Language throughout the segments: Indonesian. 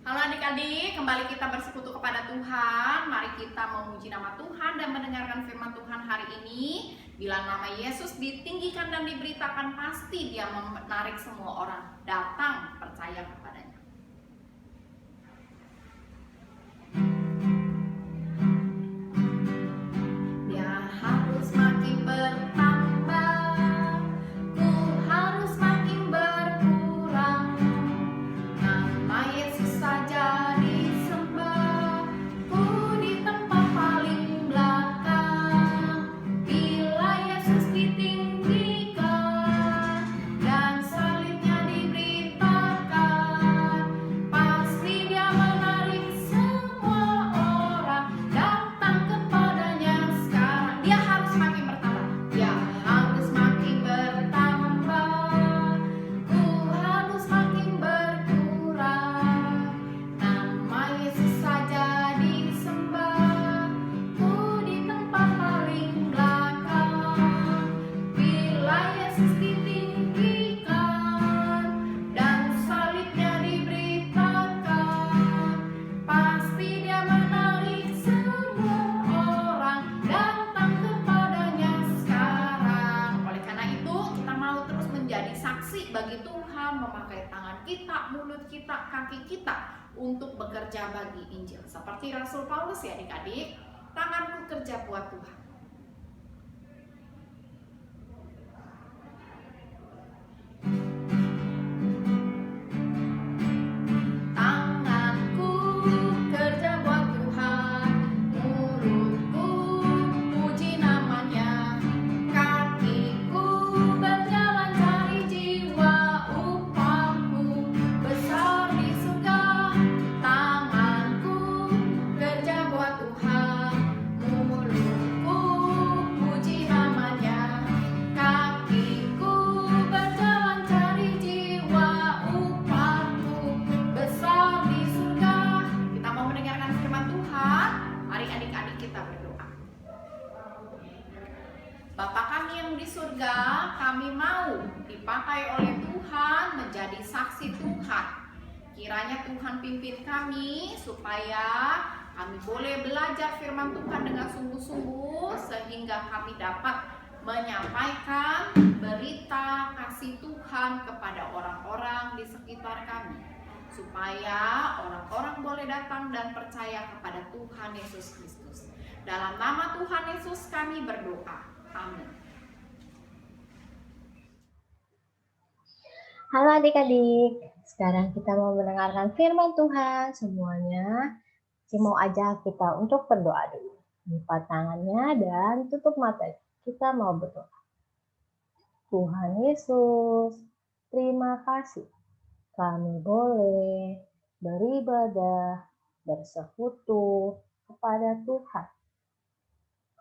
Halo adik-adik, kembali kita bersekutu kepada Tuhan. Mari kita memuji nama Tuhan dan mendengarkan firman Tuhan hari ini. Bila nama Yesus ditinggikan dan diberitakan, pasti Dia menarik semua orang datang percaya kepadanya. Dia harus makin bertambah, ku harus makin berkurang. Nama Yesus saja disembah, ku di tempat paling belakang. Bila Yesus ditinggikan dan salibnya diberitakan, pasti Dia menarik semua orang datang kepadanya sekarang. Dia harus makin bertambah, Dia harus makin bertambah, ku harus makin berkurang. Nama Yesus saja disembah, ku di tempat paling belakang. Bila Yesus ditinggikan dan salibnya diberitakan, pasti Dia menarik semua orang datang kepadanya sekarang. Oleh karena itu, kita mau terus menjadi saksi bagi Tuhan, memakai tangan kita, mulut kita, kaki kita untuk bekerja bagi Injil. Seperti Rasul Paulus ya adik-adik, tanganku kerja buat Tuhan. Tanganku kerja buat Tuhan, mulutku puji namanya, kakiku berjalan cari jiwa, upahku besar di surga. Tanganku kerja buat Tuhan, mulutku puji namanya, kakiku berjalan cari jiwa, upahku besar di surga. Kita mau mendengarkan firman Tuhan. Mari adik-adik kita berdoa. Bapa kami yang di surga, kami mau dipakai oleh Tuhan menjadi saksi Tuhan. Kiranya Tuhan pimpin kami supaya kami boleh belajar firman Tuhan dengan sungguh-sungguh, sehingga kami dapat menyampaikan berita kasih Tuhan kepada orang-orang di sekitar kami, supaya orang-orang boleh datang dan percaya kepada Tuhan Yesus Kristus. Dalam nama Tuhan Yesus kami berdoa. Amin. Halo adik-adik, sekarang kita mau mendengarkan firman Tuhan semuanya. Saya mau ajak kita untuk berdoa dulu. Lipat tangannya dan tutup mata. Kita mau berdoa. Tuhan Yesus, terima kasih. Kami boleh beribadah, bersekutu kepada Tuhan.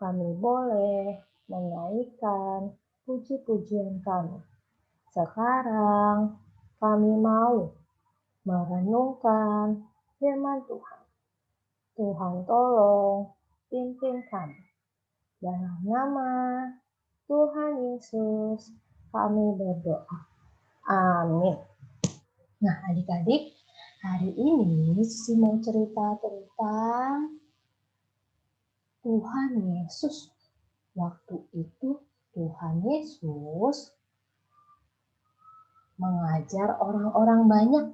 Kami boleh menaikkan puji-pujian kami. Sekarang kami mau merenungkan firman Tuhan. Tuhan tolong pimpin kami. Dalam nama Tuhan Yesus kami berdoa. Amin. Nah adik-adik, hari ini Sisi mau cerita tentang Tuhan Yesus. Waktu itu Tuhan Yesus mengajar orang-orang banyak.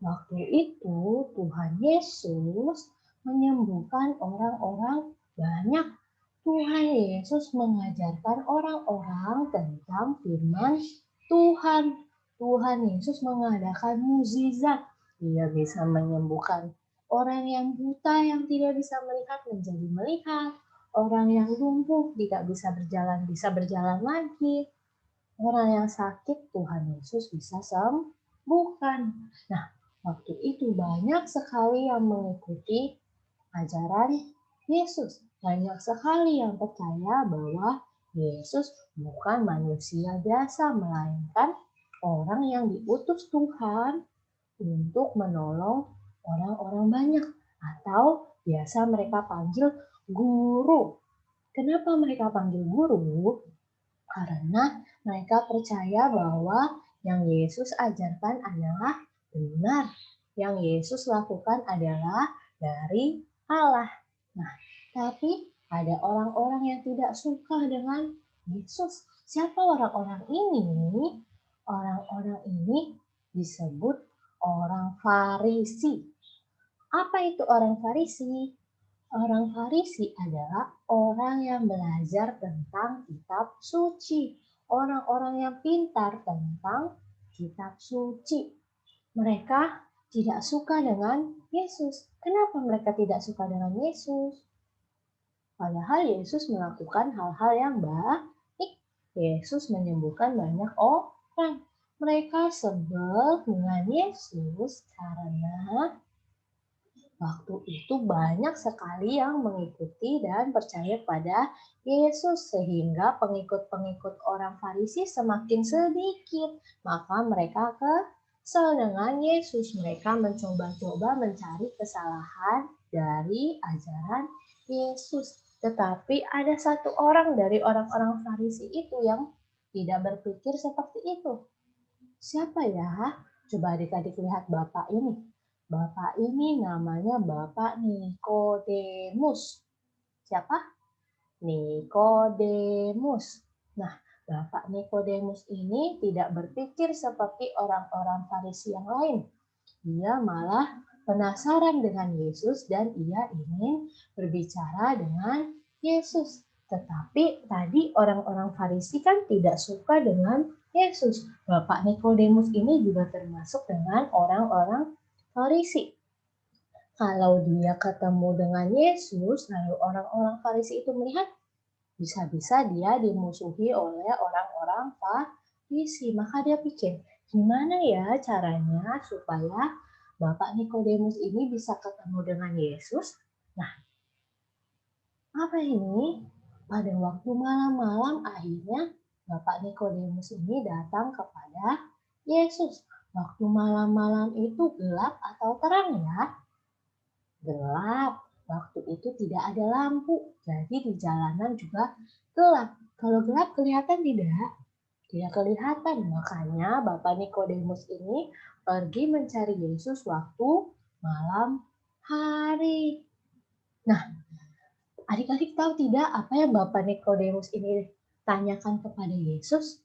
Waktu itu Tuhan Yesus menyembuhkan orang-orang banyak. Tuhan Yesus mengajarkan orang-orang tentang firman Tuhan. Tuhan Yesus mengadakan mukjizat. Dia bisa menyembuhkan orang yang buta yang tidak bisa melihat menjadi melihat. Orang yang lumpuh tidak bisa berjalan lagi. Orang yang sakit Tuhan Yesus bisa sembuhkan. Nah, waktu itu banyak sekali yang mengikuti ajaran Yesus. Banyak sekali yang percaya bahwa Yesus bukan manusia biasa, melainkan orang yang diutus Tuhan untuk menolong orang-orang banyak. Atau biasa mereka panggil guru. Kenapa mereka panggil guru? Karena mereka percaya bahwa yang Yesus ajarkan adalah benar. yang Yesus lakukan adalah dari Allah. Nah, tapi ada orang-orang yang tidak suka dengan Yesus. Siapa orang-orang ini? Orang-orang ini disebut orang Farisi. Apa itu orang Farisi? Orang Farisi adalah orang yang belajar tentang kitab suci. Orang-orang yang pintar tentang kitab suci. Mereka tidak suka dengan Yesus. Kenapa mereka tidak suka dengan Yesus? Padahal Yesus melakukan hal-hal yang baik. Yesus menyembuhkan banyak orang. Mereka sebel dengan Yesus karena waktu itu banyak sekali yang mengikuti dan percaya pada Yesus sehingga pengikut-pengikut orang Farisi semakin sedikit. Maka mereka kesal dengan Yesus. Mereka mencoba-coba mencari kesalahan dari ajaran Yesus. Tetapi ada satu orang dari orang-orang Farisi itu yang tidak berpikir seperti itu. Siapa ya? Coba adik-adik lihat Bapak ini. Bapak ini namanya Bapak Nikodemus. Siapa? Nikodemus. Nah, Bapak Nikodemus ini tidak berpikir seperti orang-orang Farisi yang lain. Dia malah penasaran dengan Yesus dan ia ingin berbicara dengan Yesus. Tetapi tadi orang-orang Farisi kan tidak suka dengan Yesus. Bapak Nikodemus ini juga termasuk dengan orang-orang Farisi. Kalau dia ketemu dengan Yesus, lalu orang-orang Farisi itu melihat, bisa-bisa dia dimusuhi oleh orang-orang Farisi. Maka dia pikir, gimana ya caranya supaya Bapak Nikodemus ini bisa ketemu dengan Yesus? Nah, apa ini? Pada waktu malam-malam akhirnya Bapak Nikodemus ini datang kepada Yesus. Waktu malam-malam itu gelap atau terang ya? Gelap. Waktu itu tidak ada lampu, jadi di jalanan juga gelap. Kalau gelap kelihatan tidak? Tidak kelihatan. Makanya Bapak Nikodemus ini pergi mencari Yesus waktu malam hari. Nah, adik-adik tahu tidak apa yang Bapak Nikodemus ini tanyakan kepada Yesus?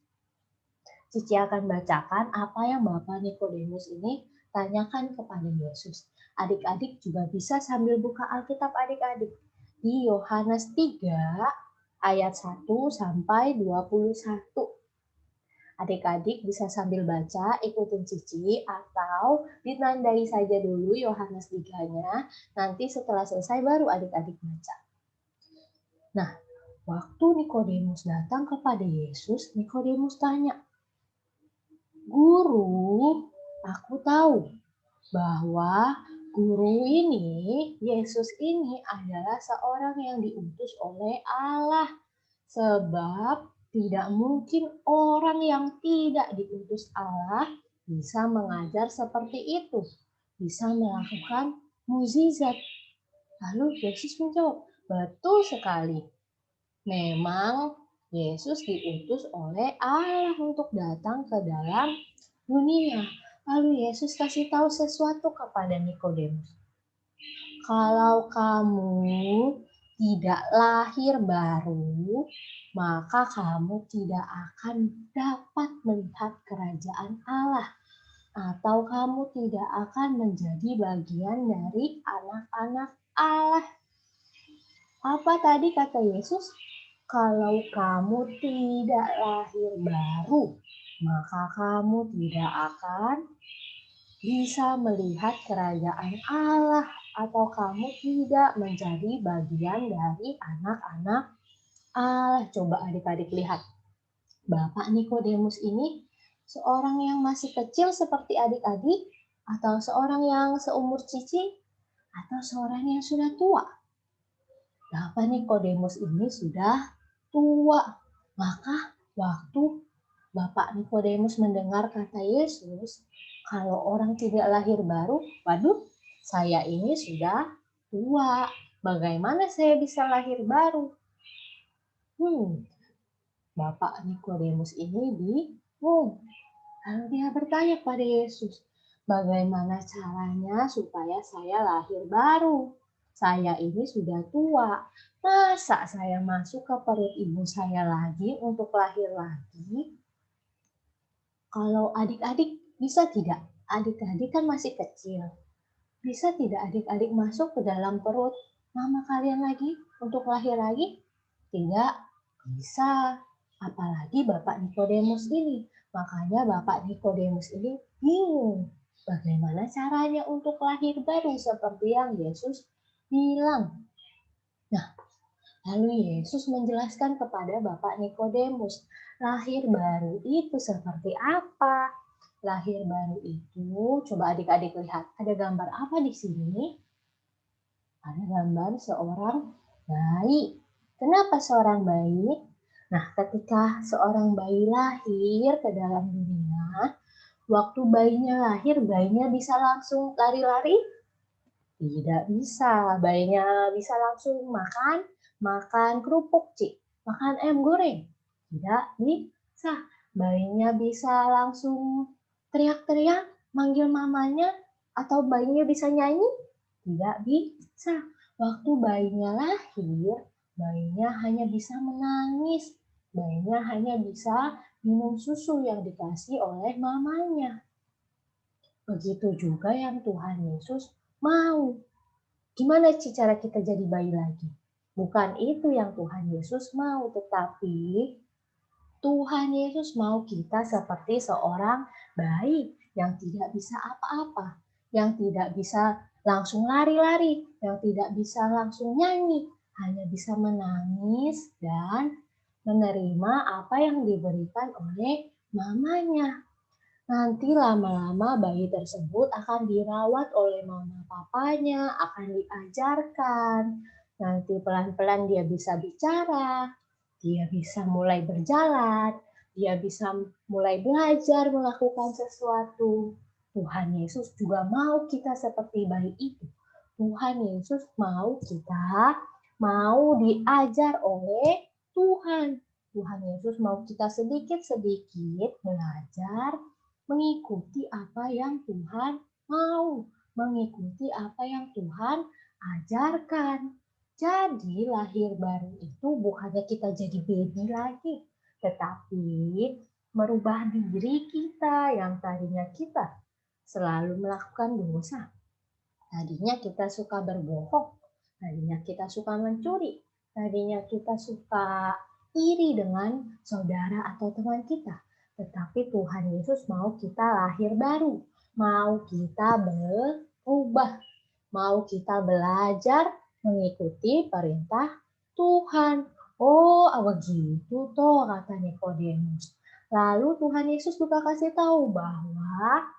Cici akan bacakan apa yang Bapak Nikodemus ini tanyakan kepada Yesus. Adik-adik juga bisa sambil buka Alkitab adik-adik. Di Yohanes 3 ayat 1 sampai 21. Adik-adik bisa sambil baca, ikutin Cici, atau ditandai saja dulu Yohanes 3-nya. Nanti setelah selesai baru adik-adik baca. Nah, waktu Nikodemus datang kepada Yesus, Nikodemus tanya, Guru, aku tahu bahwa guru ini, Yesus ini adalah seorang yang diutus oleh Allah. Sebab tidak mungkin orang yang tidak diutus Allah bisa mengajar seperti itu. Bisa melakukan mukjizat. Lalu Yesus menjawab, betul sekali. Memang Yesus diutus oleh Allah untuk datang ke dalam dunia. Lalu Yesus kasih tahu sesuatu kepada Nikodemus. Kalau kamu tidak lahir baru, maka kamu tidak akan dapat melihat kerajaan Allah. Atau kamu tidak akan menjadi bagian dari anak-anak Allah. Apa tadi kata Yesus? Kalau kamu tidak lahir baru, maka kamu tidak akan bisa melihat kerajaan Allah atau kamu tidak menjadi bagian dari anak-anak Allah. Coba adik-adik lihat. Bapak Nikodemus ini seorang yang masih kecil seperti adik-adik atau seorang yang seumur Cici atau seorang yang sudah tua? Bapak Nikodemus ini sudah tua. Maka waktu Bapak Nikodemus mendengar kata Yesus, kalau orang tidak lahir baru, waduh, saya ini sudah tua. Bagaimana saya bisa lahir baru? Bapak Nikodemus ini bingung. Lalu dia bertanya pada Yesus, Bagaimana caranya supaya saya lahir baru? Saya ini sudah tua. Masa saya masuk ke perut ibu saya lagi untuk lahir lagi? Kalau adik-adik bisa tidak? Adik-adik kan masih kecil. Bisa tidak adik-adik masuk ke dalam perut mama kalian lagi untuk lahir lagi? Tidak bisa. Apalagi Bapak Nikodemus ini. Makanya Bapak Nikodemus ini bingung. Bagaimana caranya untuk lahir baru seperti yang Yesus bilang. Nah, lalu Yesus menjelaskan kepada Bapak Nikodemus, lahir baru itu seperti apa? Lahir baru itu, coba adik-adik lihat, ada gambar apa di sini? Ada gambar seorang bayi. Kenapa seorang bayi? Nah, ketika seorang bayi lahir ke dalam dunia, waktu bayinya lahir, bayinya bisa langsung lari-lari? Tidak bisa. Bayinya bisa langsung makan kerupuk, Cik. Makan ayam goreng. Tidak bisa. Bayinya bisa langsung teriak-teriak, manggil mamanya, atau bayinya bisa nyanyi? Tidak bisa. Waktu bayinya lahir, bayinya hanya bisa menangis. Bayinya hanya bisa minum susu yang dikasih oleh mamanya. Begitu juga yang Tuhan Yesus mau. Gimana sih cara kita jadi bayi lagi? Bukan itu yang Tuhan Yesus mau, tetapi Tuhan Yesus mau kita seperti seorang bayi yang tidak bisa apa-apa, yang tidak bisa langsung lari-lari, yang tidak bisa langsung nyanyi, hanya bisa menangis dan menerima apa yang diberikan oleh mamanya. Nanti lama-lama bayi tersebut akan dirawat oleh mama papanya, akan diajarkan. Nanti pelan-pelan dia bisa bicara, dia bisa mulai berjalan, dia bisa mulai belajar melakukan sesuatu. Tuhan Yesus juga mau kita seperti bayi itu. Tuhan Yesus mau kita mau diajar oleh Tuhan. Tuhan Yesus mau kita sedikit-sedikit belajar mengikuti apa yang Tuhan mau, mengikuti apa yang Tuhan ajarkan. Jadi lahir baru itu bukannya kita jadi baby lagi, tetapi merubah diri kita yang tadinya kita selalu melakukan dosa. Tadinya kita suka berbohong, tadinya kita suka mencuri, tadinya kita suka iri dengan saudara atau teman kita. Tetapi Tuhan Yesus mau kita lahir baru, mau kita berubah, mau kita belajar mengikuti perintah Tuhan. Oh, begitu toh kata Nikodemus. Lalu Tuhan Yesus juga kasih tahu bahwa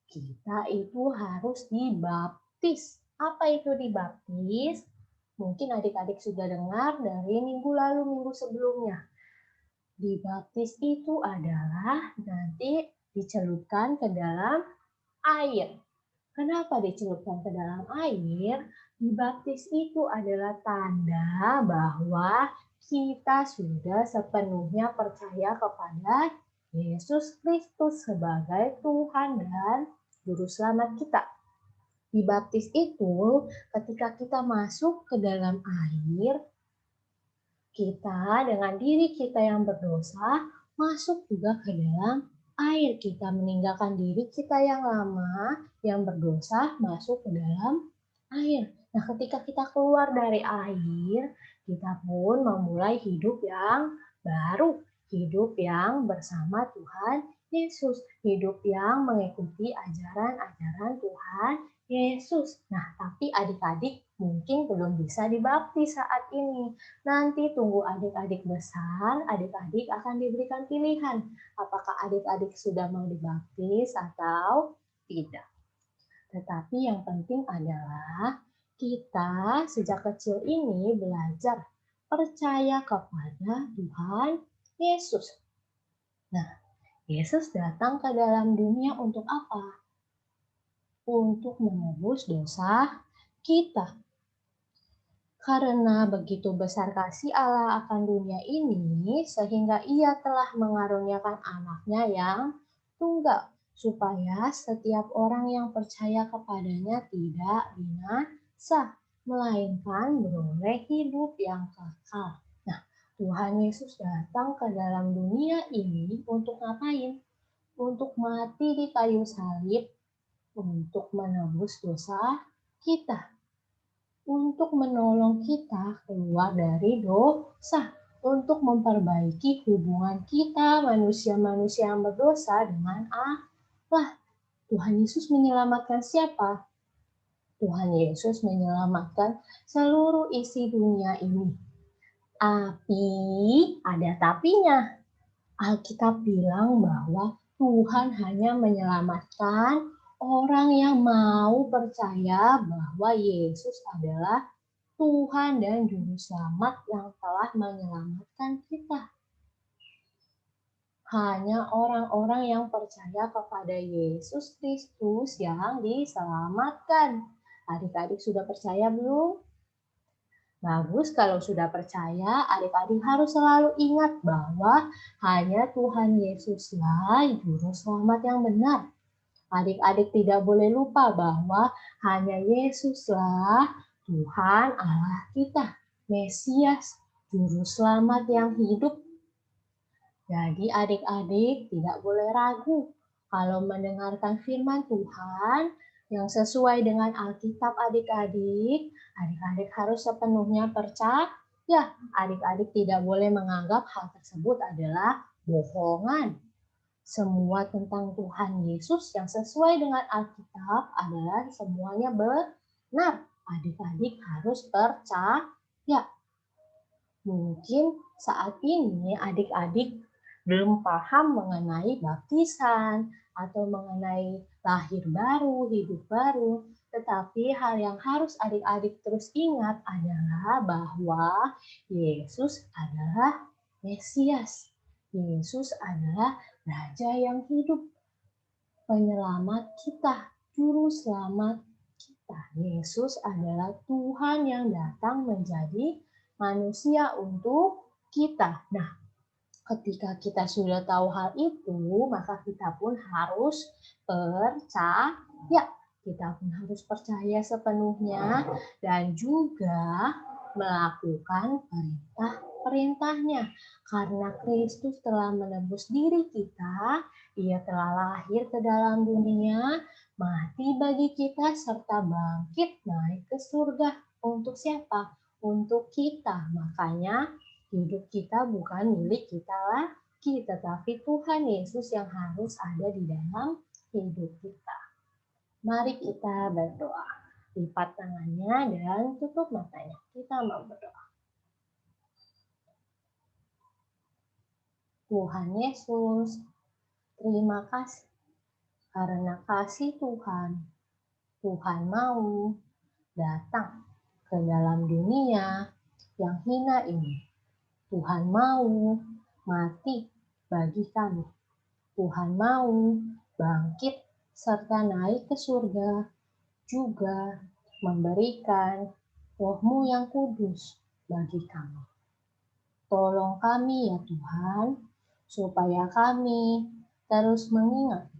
kita itu harus dibaptis. Apa itu dibaptis? Mungkin adik-adik sudah dengar dari minggu lalu, minggu sebelumnya. Dibaptis itu adalah nanti dicelupkan ke dalam air. Kenapa dicelupkan ke dalam air? Dibaptis itu adalah tanda bahwa kita sudah sepenuhnya percaya kepada Yesus Kristus sebagai Tuhan dan Juru Selamat kita. Dibaptis itu ketika kita masuk ke dalam air, kita dengan diri kita yang berdosa masuk juga ke dalam air. Kita meninggalkan diri kita yang lama, yang berdosa, masuk ke dalam air. Nah, ketika kita keluar dari air, kita pun memulai hidup yang baru. Hidup yang bersama Tuhan Yesus. Hidup yang mengikuti ajaran-ajaran Tuhan Yesus. Nah, tapi adik-adik mungkin belum bisa dibaptis saat ini. Nanti tunggu adik-adik besar, adik-adik akan diberikan pilihan. Apakah adik-adik sudah mau dibaptis atau tidak. Tetapi yang penting adalah kita sejak kecil ini belajar percaya kepada Tuhan Yesus. Nah, Yesus datang ke dalam dunia untuk apa? Untuk menebus dosa kita. Karena begitu besar kasih Allah akan dunia ini, sehingga ia telah mengaruniakan anaknya yang tunggal, supaya setiap orang yang percaya kepadanya tidak binasa, melainkan beroleh hidup yang kekal. Nah, Tuhan Yesus datang ke dalam dunia ini untuk ngapain? Untuk mati di kayu salib, untuk menebus dosa kita, untuk menolong kita keluar dari dosa, untuk memperbaiki hubungan kita manusia-manusia yang berdosa dengan Allah. Tuhan Yesus menyelamatkan siapa? Tuhan Yesus menyelamatkan seluruh isi dunia ini. Tapi ada tapinya. Alkitab bilang bahwa Tuhan hanya menyelamatkan orang yang mau percaya bahwa Yesus adalah Tuhan dan Juru Selamat yang telah menyelamatkan kita. Hanya orang-orang yang percaya kepada Yesus Kristus yang diselamatkan. Adik-adik sudah percaya belum? Bagus kalau sudah percaya, adik-adik harus selalu ingat bahwa hanya Tuhan Yesuslah Juru Selamat yang benar. Adik-adik tidak boleh lupa bahwa hanya Yesuslah Tuhan Allah kita, Mesias, Juru Selamat yang hidup. Jadi adik-adik tidak boleh ragu kalau mendengarkan firman Tuhan yang sesuai dengan Alkitab adik-adik harus sepenuhnya percaya. Adik-adik tidak boleh menganggap hal tersebut adalah bohongan. Semua tentang Tuhan Yesus yang sesuai dengan Alkitab adalah semuanya benar. Adik-adik harus percaya. Mungkin saat ini adik-adik belum paham mengenai baptisan atau mengenai lahir baru, hidup baru. Tetapi hal yang harus adik-adik terus ingat adalah bahwa Yesus adalah Mesias. Yesus adalah Raja yang hidup, penyelamat kita, Juru Selamat kita. Yesus adalah Tuhan yang datang menjadi manusia untuk kita. Nah, ketika kita sudah tahu hal itu, maka kita pun harus percaya. Kita pun harus percaya sepenuhnya dan juga melakukan perintah-perintahnya. Karena Kristus telah menebus diri kita, Ia telah lahir ke dalam dunia, mati bagi kita, serta bangkit naik ke surga. Untuk siapa? Untuk kita. Makanya hidup kita bukan milik kita lagi, tetapi Tuhan Yesus yang harus ada di dalam hidup kita. Mari kita berdoa. Lipat tangannya dan tutup matanya. Kita mau berdoa. Tuhan Yesus, terima kasih. Karena kasih Tuhan, Tuhan mau datang ke dalam dunia yang hina ini. Tuhan mau mati bagi kami. Tuhan mau bangkit serta naik ke surga, juga memberikan Roh-Mu yang kudus bagi kami. Tolong kami ya Tuhan, supaya kami terus mengingat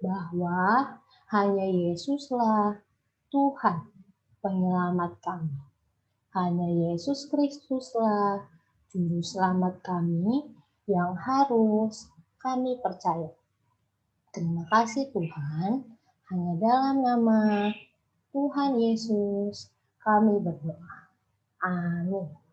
bahwa hanya Yesuslah Tuhan penyelamat kami. Hanya Yesus Kristuslah Juru Selamat kami yang harus kami percaya. Terima kasih Tuhan, hanya dalam nama Tuhan Yesus kami berdoa. Amin.